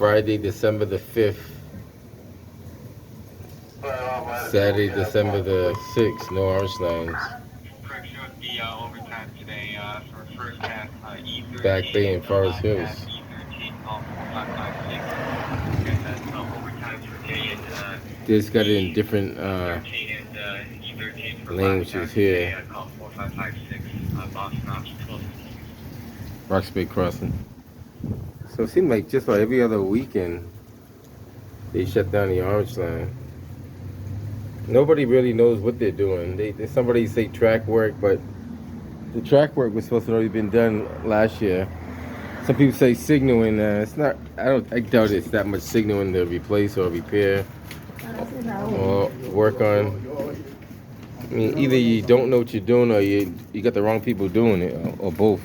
Friday, December the 5th. Saturday, December the 6th. No orange lines. Correction with the overtime today for first half E13. Back Bay and Forest Hills. E13 call 4556. And that's overtime for day and They just got it in different E13 and E13 for languages here. Call 4556. Boston option 12. Roxbury crossing. So it seemed like just about every other weekend they shut down the orange line. Nobody really knows what they're doing. Somebody say track work, but the track work was supposed to have already been done last year. Some people say signaling. It's not. I doubt it's that much signaling to replace or repair or work on. I mean, either you don't know what you're doing, or you got the wrong people doing it, or both.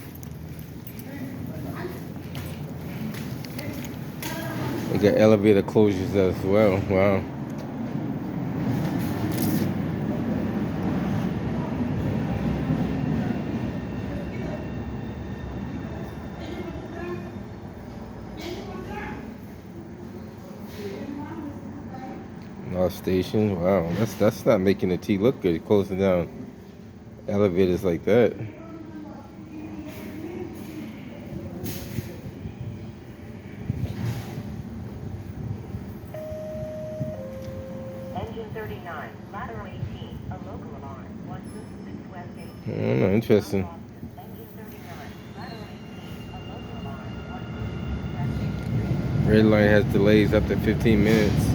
They got elevator closures as well. Wow. North Station. Wow, that's not making the T look good. Closing down elevators like that. Engine 39, lateral 18, a local alarm, 126 West 8. I don't know, interesting. Engine 39, lateral 18, a local alarm, 126 West 8. Red line has delays up to 15 minutes.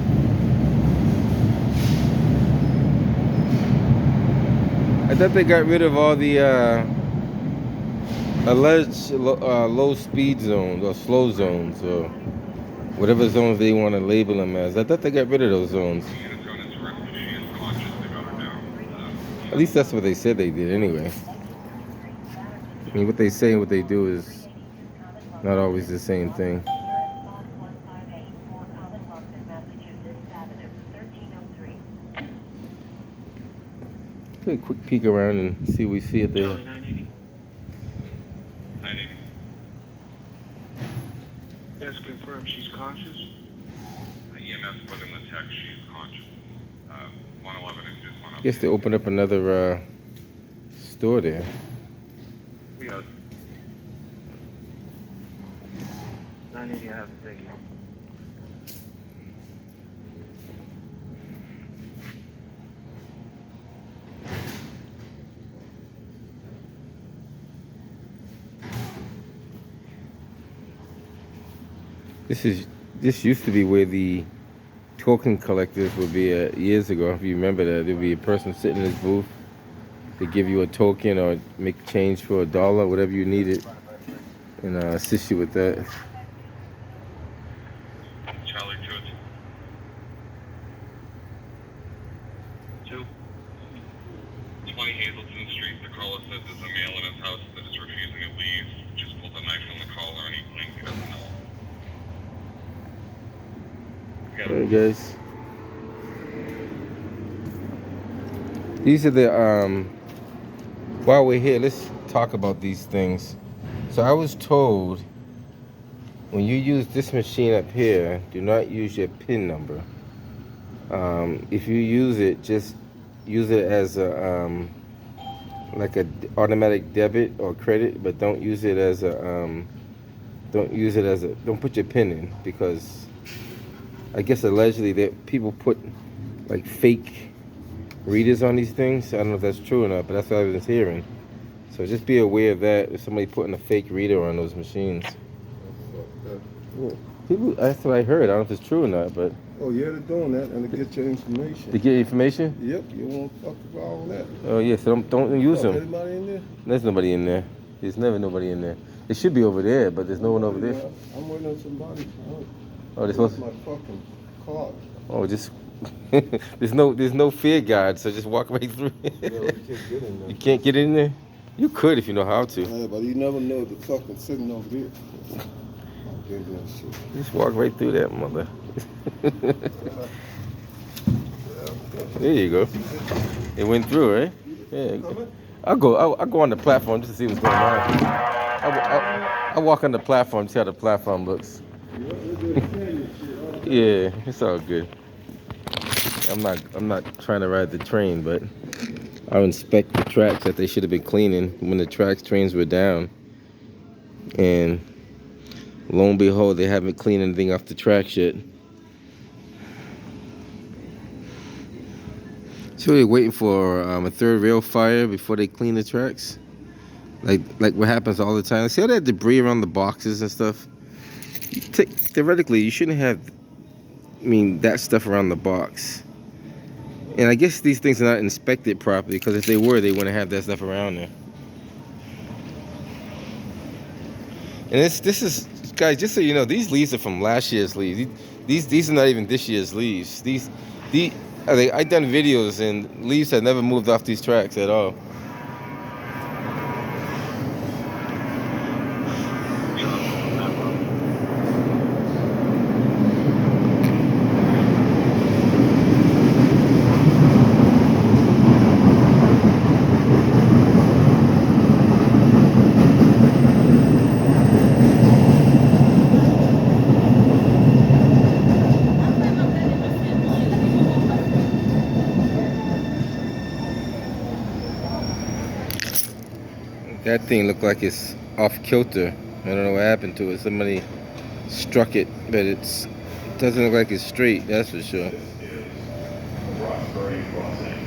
I thought they got rid of all the alleged low speed zones or slow zones or whatever zones they want to label them as. I thought they got rid of those zones. At least that's what they said they did anyway. I mean, what they say and what they do is not always the same thing. Take a quick peek around and see what we see at there. 980. 980. Yes, confirm she's conscious. EMS put in the text, she's conscious. 111 and just 111. Guess they opened up another store there. Yeah. 980, I have to take it. This used to be where the token collectors would be years ago. If you remember that, there'd be a person sitting in this booth. They give you a token or make change for $1, whatever you needed, and assist you with that. Charlie 2. 20 Hazelton Street. The caller says there's a male in his house that is refusing to leave. Just pulled a knife on the caller and he claims he doesn't know. Alright, guys. These are the while we're here, let's talk about these things. So I was told when you use this machine up here, do not use your PIN number. If you use it, just use it as a like a automatic debit or credit, but don't use it as a don't put your PIN in, because I guess allegedly that people put like fake readers on these things. I don't know if that's true or not, but that's what I was hearing. So just be aware of that if somebody putting a fake reader on those machines. Yeah. People, that's what I heard. I don't know if it's true or not, but. Oh yeah, they're doing that, and to get your information. To get information? Yep, you won't fuck with all that. Oh yeah, so don't use them. Anybody in there? There's nobody in there. There's never nobody in there. It should be over there, but there's no one over there. I'm waiting on somebody. Oh, they're supposed my fucking card. Oh, just there's no fear guard, so just walk right through. Yeah, you can't get in there. You can't get in there? You could if you know how to. Yeah, but you never know the fucking sitting over there. Just walk right through that mother. There you go. It went through, right? Yeah. I'll go on the platform just to see what's going on. I'll walk on the platform, see how the platform looks. Yeah, it's all good. I'm not trying to ride the train, but I inspect the tracks that they should have been cleaning when the trains were down. And lo and behold, they haven't cleaned anything off the tracks yet. So they're waiting for a third rail fire before they clean the tracks. Like what happens all the time. See all that debris around the boxes and stuff? Theoretically, you shouldn't have, that stuff around the box. And I guess these things are not inspected properly, because if they were, they wouldn't have that stuff around there. And this is, guys, just so you know, these leaves are from last year's leaves. These are not even this year's leaves. I done videos and leaves have never moved off these tracks at all. That thing looked like it's off kilter. I don't know what happened to it. Somebody struck it, but it doesn't look like it's straight, that's for sure. Roxbury crossing.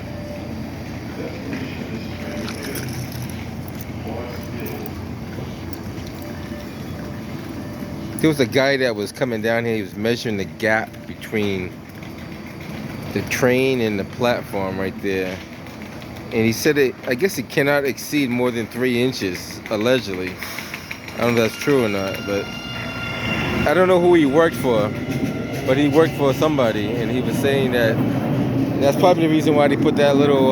There was a guy that was coming down here. He was measuring the gap between the train and the platform right there. And he said I guess it cannot exceed more than 3 inches, allegedly. I don't know if that's true or not, but I don't know who he worked for, but he worked for somebody, and he was saying that that's probably the reason why they put that little,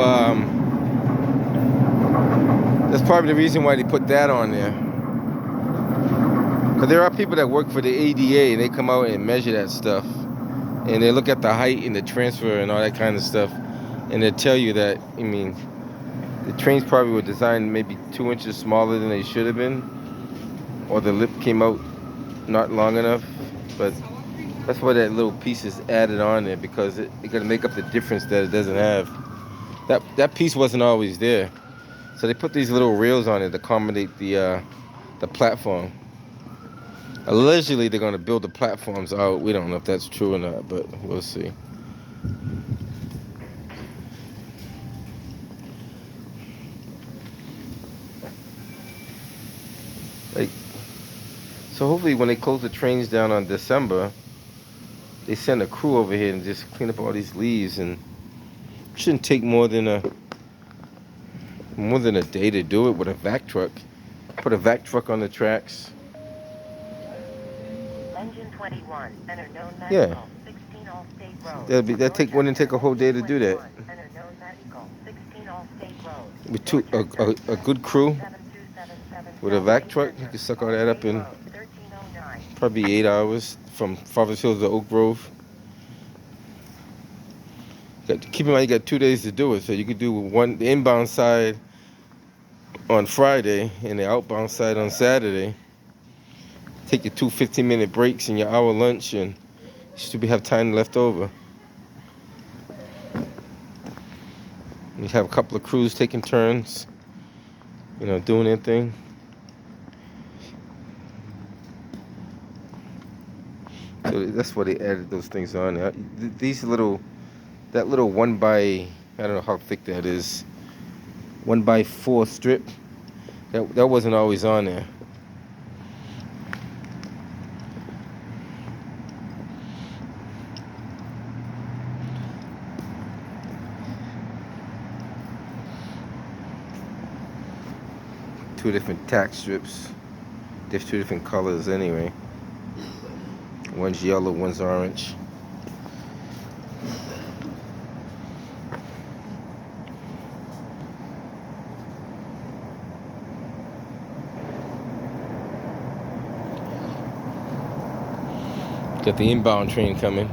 that's probably the reason why they put that on there. Because there are people that work for the ADA, and they come out and measure that stuff. And they look at the height and the transfer and all that kind of stuff. And they tell you that, the trains probably were designed maybe 2 inches smaller than they should have been. Or the lip came out not long enough. But that's why that little piece is added on there, because it got to make up the difference that it doesn't have. That piece wasn't always there. So they put these little rails on it to accommodate the platform. Allegedly, they're going to build the platforms out. We don't know if that's true or not, but we'll see. So hopefully when they close the trains down on December, they send a crew over here and just clean up all these leaves, and it shouldn't take more than a day to do it with a vac truck. Put a vac truck on the tracks. Engine 21, enter known Yeah. medical, 16 Allstate Road. Wouldn't take a whole day to do that. Enter known medical, 16 Allstate Road. With a good crew with a vac truck, you can suck all that up in probably 8 hours from Father's Hill to Oak Grove. Keep in mind, you got 2 days to do it, so you could do the inbound side on Friday and the outbound side on Saturday. Take your 2 15-minute breaks and your hour lunch, and you should have time left over. You have a couple of crews taking turns, doing their thing. So that's why they added those things on. That little 1 by, I don't know how thick that is, 1x4 strip, that wasn't always on there. Two different tack strips. There's 2 different colors anyway. One's yellow, one's orange. Got the inbound train coming.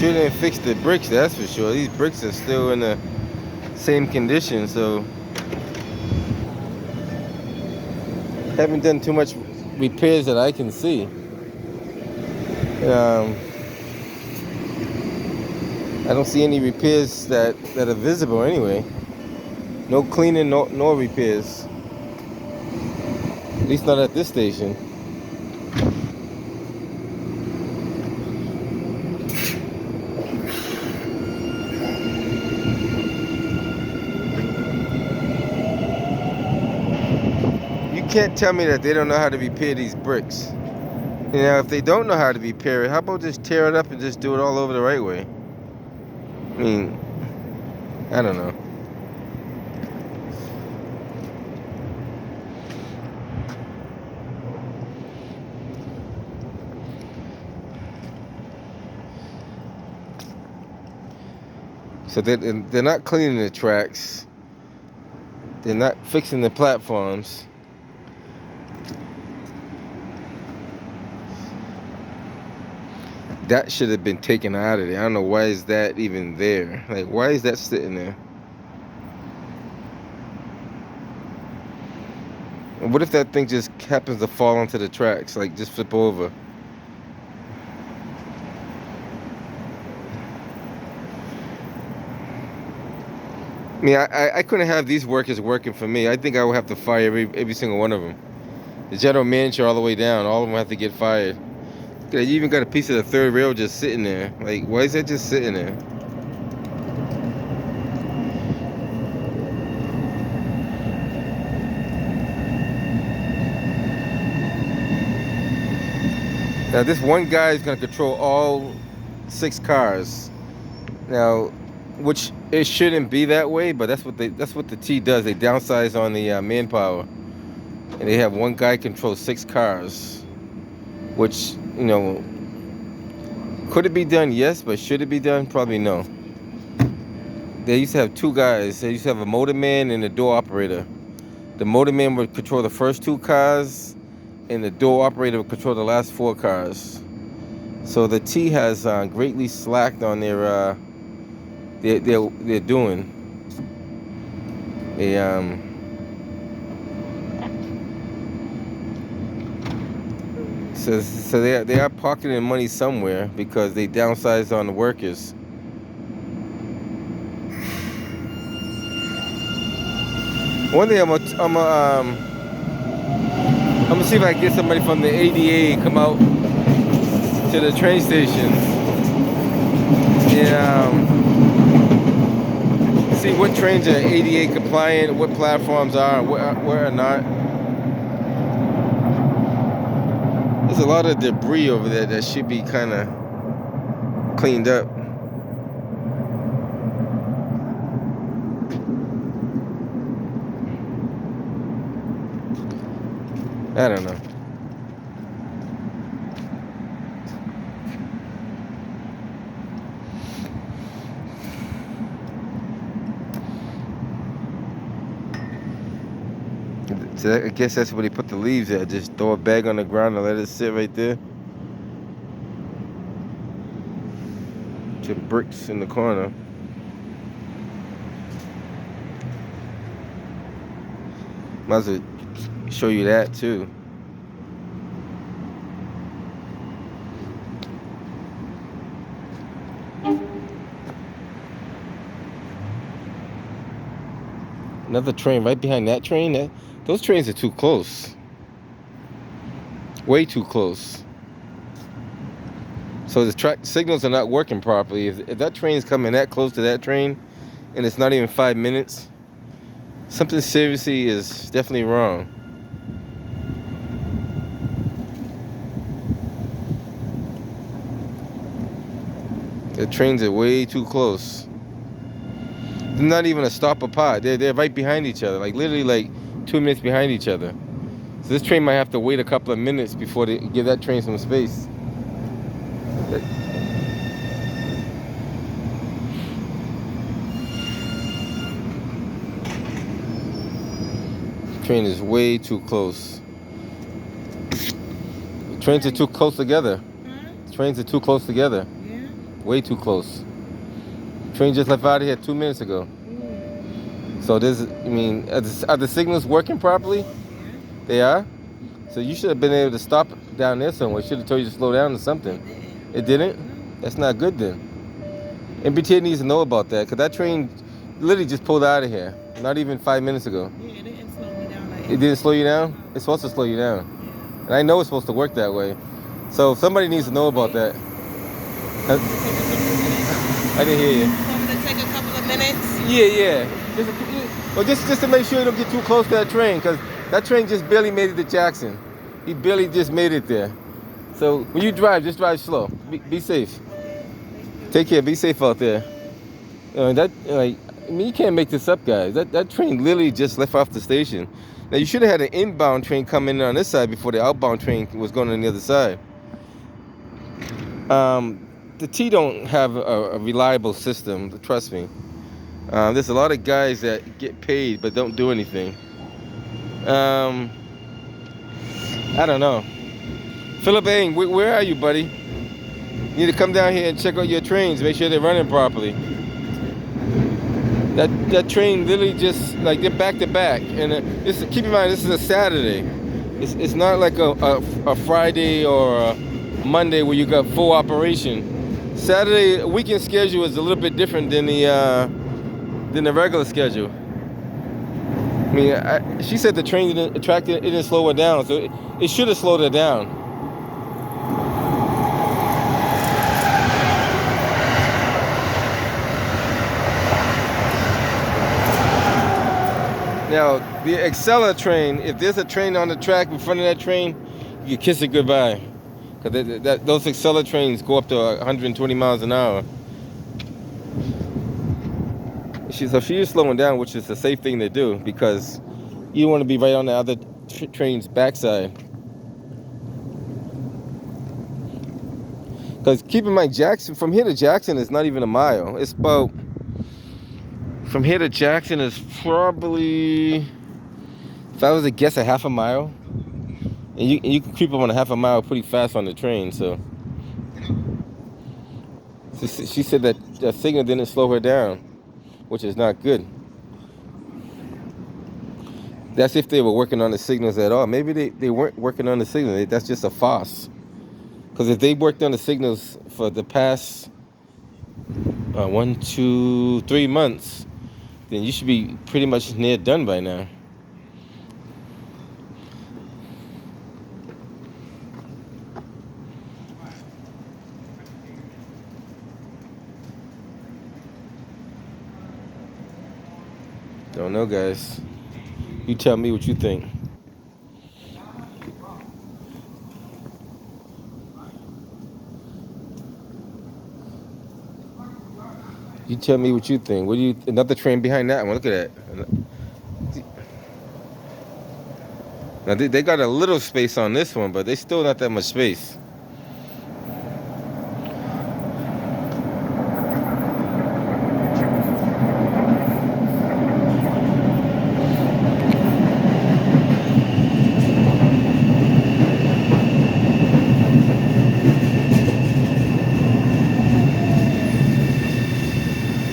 sure didn't fix the bricks, that's for sure. These bricks are still in the same condition, so haven't done too much repairs that I can see. I don't see any repairs that are visible anyway. No cleaning, no repairs. At least not at this station. You can't tell me that they don't know how to repair these bricks. You know, if they don't know how to repair it, how about just tear it up and just do it all over the right way? I mean, I don't know. So they're not cleaning the tracks. They're not fixing the platforms. That should have been taken out of there. I don't know, why is that even there? Like, why is that sitting there? And what if that thing just happens to fall onto the tracks? Like, just flip over? I mean, I couldn't have these workers working for me. I think I would have to fire every single one of them. The general manager all the way down, all of them have to get fired. You even got a piece of the third rail just sitting there. Like, why is that just sitting there? Now, this one guy is going to control all 6 cars. Now, which it shouldn't be that way, but that's what the T does. They downsize on the manpower, and they have one guy control 6 cars. Which, you know, could it be done? Yes, but should it be done? Probably no. They used to have 2 guys. They used to have a motorman and a door operator. The motorman would control the first 2 cars, and the door operator would control the last 4 cars. So the T has greatly slacked on their doing. So they are pocketing money somewhere because they downsized on the workers. One day I'm gonna see if I can get somebody from the ADA come out to the train stations and see what trains are ADA compliant, what platforms are, where are not. There's a lot of debris over there that should be kind of cleaned up. I don't know. So I guess that's where they put the leaves at. Just throw a bag on the ground and let it sit right there. Some bricks in the corner. Might as well show you that too. Another train right behind that train. Those trains are too close. Way too close. So the track signals are not working properly. If that train is coming that close to that train and it's not even 5 minutes, something seriously is definitely wrong. The trains are way too close. They're not even a stop or pot. They're right behind each other, like literally like 2 minutes behind each other. So this train might have to wait a couple of minutes before they give that train some space. The train is way too close. The trains are too close together. Trains are too close together. Yeah. Way too close. Train just left out of here 2 minutes ago. So are the signals working properly? They are? So you should have been able to stop down there somewhere. Should have told you to slow down or something. It didn't? That's not good then. MBTA needs to know about that, because that train literally just pulled out of here. Not even 5 minutes ago. Yeah, it didn't slow me down. It didn't slow you down? It's supposed to slow you down. And I know it's supposed to work that way. So somebody needs to know about that. I didn't hear you. Want me to take a couple of minutes? Yeah. Just to make sure you don't get too close to that train, because that train just barely made it to Jackson. He barely just made it there. So when you drive, just drive slow. Be safe. Take care. Be safe out there. You can't make this up, guys. That train literally just left off the station. Now you should have had an inbound train come in on this side before the outbound train was going on the other side. The T don't have a reliable system. Trust me. There's a lot of guys that get paid but don't do anything. I don't know. Philip Aang, where are you, buddy? You need to come down here and check out your trains. Make sure they're running properly. That train literally just, like, they're back to back. And keep in mind, this is a Saturday. It's not like a Friday or a Monday where you got full operation. Saturday weekend schedule is a little bit different than the regular schedule. I mean, she said the train didn't slow her down, so it should have slowed her down. Now, the Acela train, if there's a train on the track in front of that train, you kiss it goodbye. Because those Acela trains go up to 120 miles an hour. She is slowing down, which is a safe thing to do, because you don't want to be right on the other train's backside. Because keep in mind, Jackson, from here to Jackson is not even a mile. It's about, from here to Jackson is probably, if I was to guess, a half a mile. And you can creep up on a half a mile pretty fast on the train. So she said that signal didn't slow her down, which is not good. That's if they were working on the signals at all. Maybe they weren't working on the signals. That's just a farce. Because if they worked on the signals for the past 1, 2, 3 months, then you should be pretty much near done by now. Don't know, guys. You tell me what you think. You tell me what you think. What do you? Another train behind that one. Look at that. Now they got a little space on this one, but they still not that much space.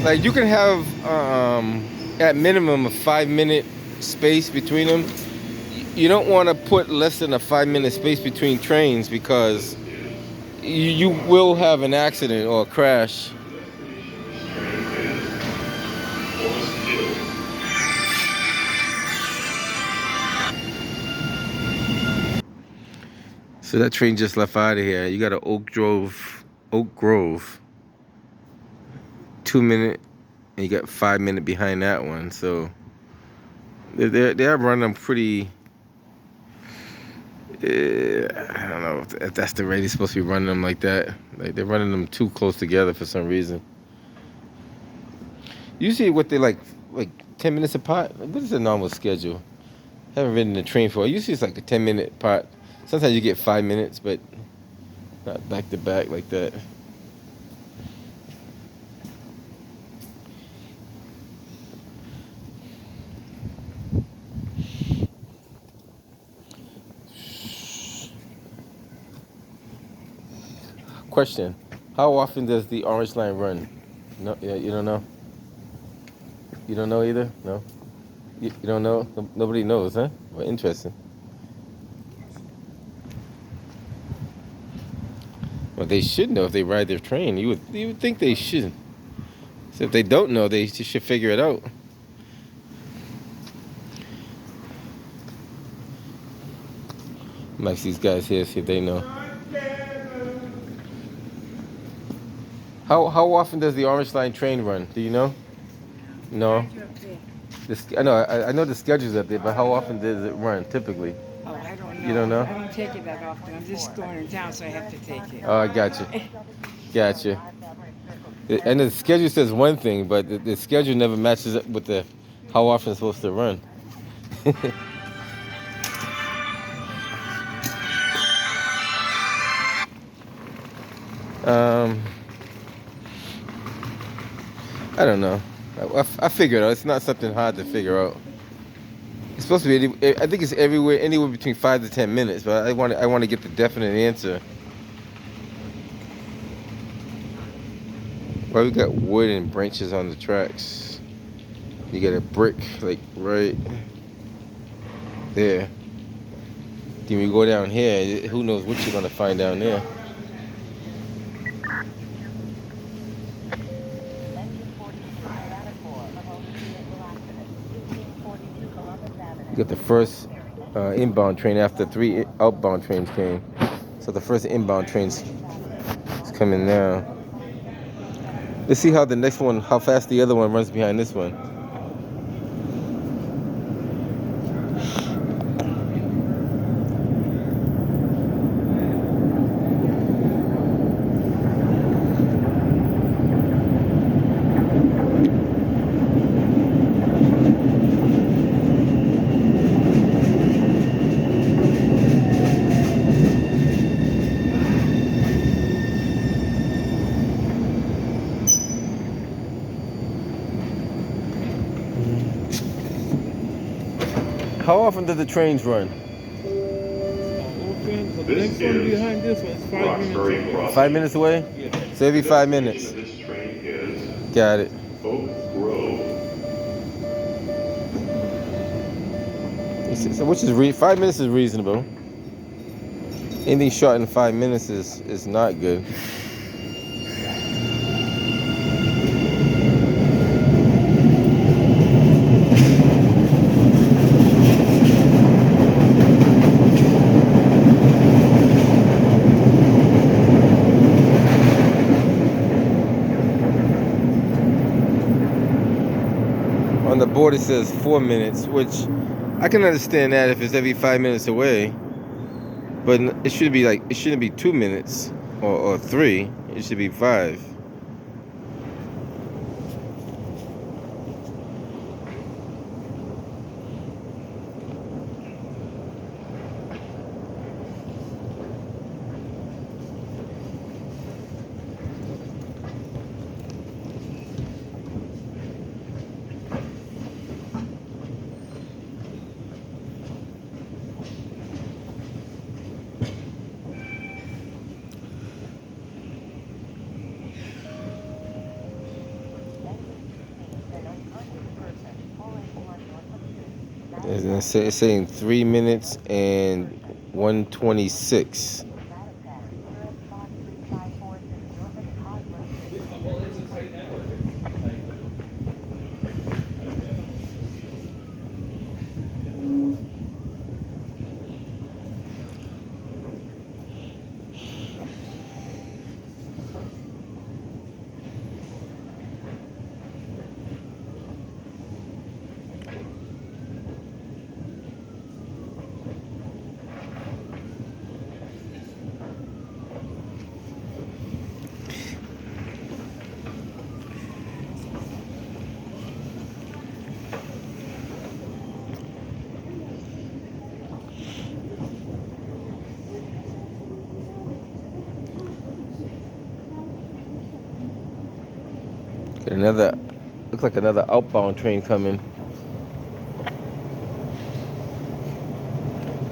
Like, you can have at minimum a 5-minute space between them. You don't want to put less than a 5-minute space between trains, because you will have an accident or a crash. So that train just left out of here. You got an Oak Grove 2-minute, and you got 5-minute behind that one. So they are running them pretty. I don't know if that's the rate they're supposed to be running them like that. Like, they're running them too close together for some reason. Usually, what they like 10 minutes apart. What is the normal schedule? Haven't ridden the train for. Usually, it's like a 10-minute part. Sometimes you get 5 minutes, but not back to back like that. Question: How often does the Orange Line run? No, yeah, you don't know. You don't know either. No, you don't know. Nobody knows, huh? Well, interesting. Well, they should know if they ride their train. You would think they should. So if they don't know, they should figure it out. Like these guys here, see if they know. How often does the Orange Line train run? Do you know? No. I know I know the schedule's up there, but how often does it run typically? Oh, I don't know. You don't know? I don't take it that often. I'm just going in town, so I have to take it. Oh, I gotcha. And the schedule says one thing, but the schedule never matches up with the how often it's supposed to run. um, I don't know. I figure it out. It's not something hard to figure out. It's supposed to be. I think it's anywhere between 5 to 10 minutes. But I want to get the definite answer. Well, we got wood and branches on the tracks. You got a brick like right there. Then we go down here. Who knows what you're gonna find down there? You got the first inbound train after 3 outbound trains came. So the first inbound train's coming now. Let's see how the next one, how fast the other one runs behind this one. How often do the trains run? The next one behind this one is 5 minutes away. 5 minutes away? Yeah. So every 5 minutes. This train is Got it. Oak Grove. So which is 5 minutes is reasonable. Anything short than 5 minutes is not good. On the board it says 4 minutes, which I can understand that if it's every 5 minutes away, but it shouldn't be 2 minutes or 3. It should be 5. It's saying 3 minutes and 126. Looks like another outbound train coming.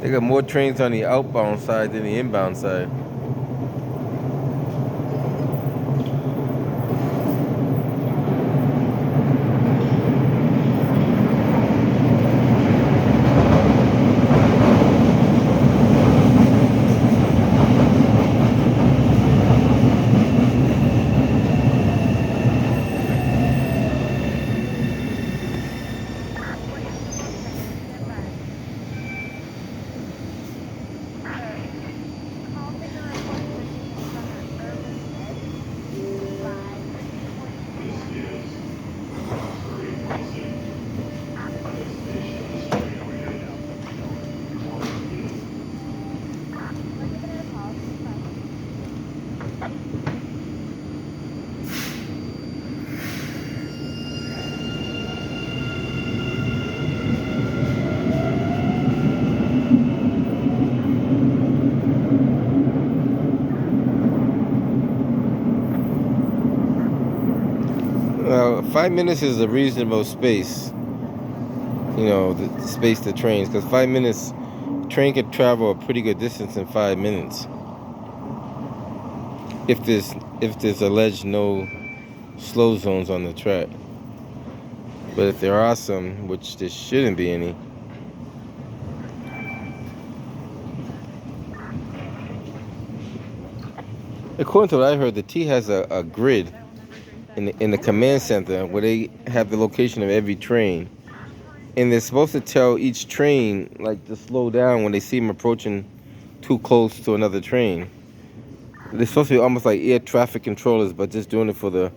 They got more trains on the outbound side than the inbound side. Well, 5 minutes is a reasonable space. You know, the space to trains, because 5 minutes, train could travel a pretty good distance in 5 minutes. If there's alleged no slow zones on the track. But if there are some, which there shouldn't be any. According to what I heard, the T has a grid in the command center where they have the location of every train. And they're supposed to tell each train, like, to slow down when they see them approaching too close to another train. They're supposed to be almost like air traffic controllers, but just doing it for the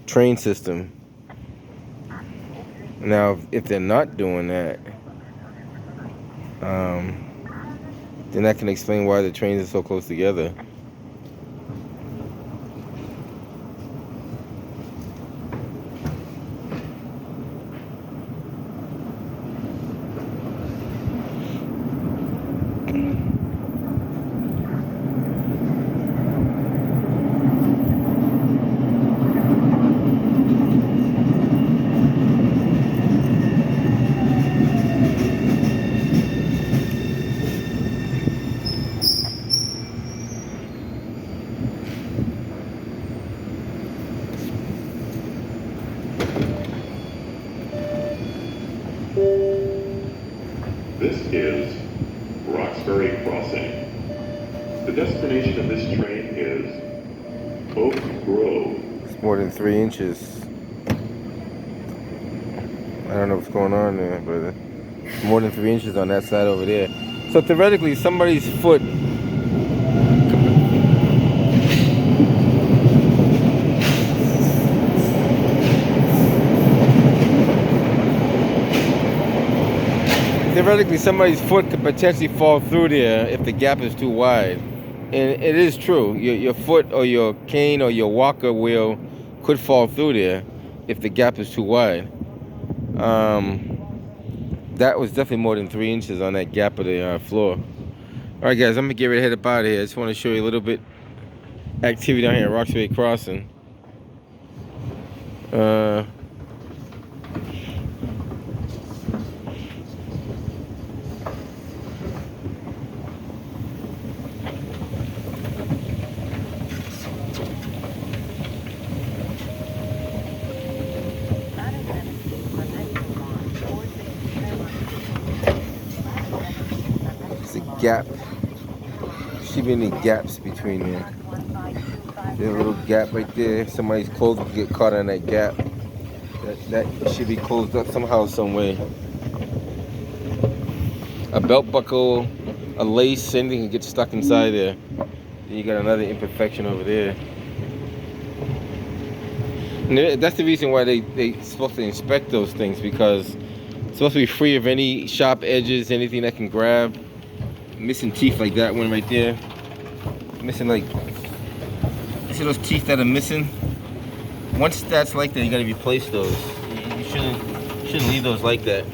train system. Now, if they're not doing that, then that can explain why the trains are so close together. This is Roxbury Crossing. The destination of this train is Oak Grove. It's more than 3 inches. I don't know what's going on there, but it's more than 3 inches on that side over there. So theoretically, somebody's foot could potentially fall through there if the gap is too wide. And it is true. Your foot or your cane or your walker wheel could fall through there if the gap is too wide. That was definitely more than 3 inches on that gap of the floor. All right, guys, I'm gonna get ready to head up out of here. I just want to show you a little bit activity down here at Roxbury Crossing. It's a gap. Should be any gaps between there. There's a little gap right there. Somebody's clothes will get caught in that gap. That should be closed up somehow, some way. A belt buckle, a lace, anything can get stuck inside there. Then you got another imperfection over there. And that's the reason why they're supposed to inspect those things, because it's supposed to be free of any sharp edges, anything that can grab. Missing teeth like that one right there. Missing, like, you see those teeth that are missing? Once that's like that, you gotta replace those. You shouldn't leave those like that.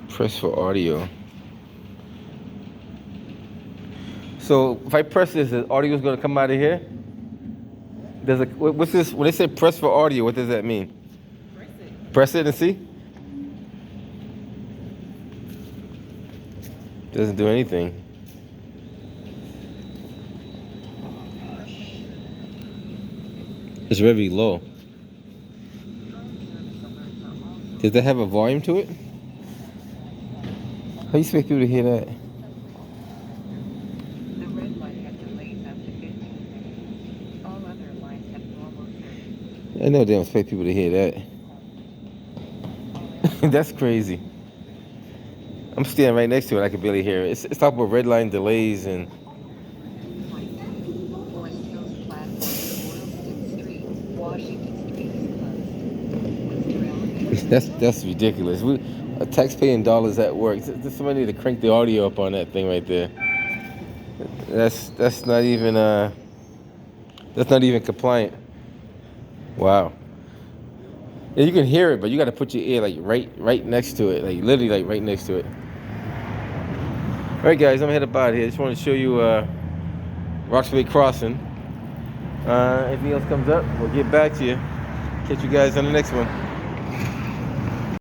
Press for audio. So if I press this, the audio is going to come out of here? There's a, what's this? When they say press for audio, what does that mean? Press it. Press it and see? Doesn't do anything. It's very low. Does that have a volume to it? How do you expect people to hear that? The red light has delayed up to 15 seconds. All other lines have normal service. I know they don't expect people to hear that. That's crazy. I'm standing right next to it. I can barely hear it. It's talking about red line delays and West Coast platform, Boylston Street, Washington Street is closed. Worcester elevator. that's ridiculous. We taxpaying dollars at work. Somebody need to crank the audio up on that thing right there. That's not even compliant. Wow. Yeah, you can hear it, but you got to put your ear like right next to it, like literally like right next to it. All right, guys, I'm headed out here. Just want to show you Roxbury Crossing. Anything else comes up, we'll get back to you. Catch you guys on the next one.